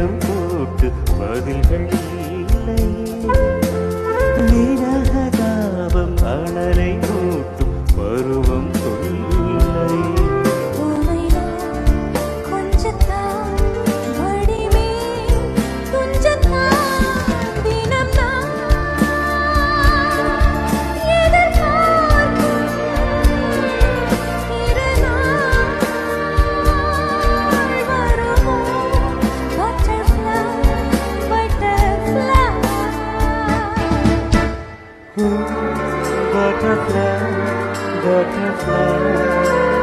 வேடம் போட்டு பதில்கள் இல்லை. விரகதாபம் அனலை மூட்டும் பருவம் கொள்ளை. Butterfly, butterfly.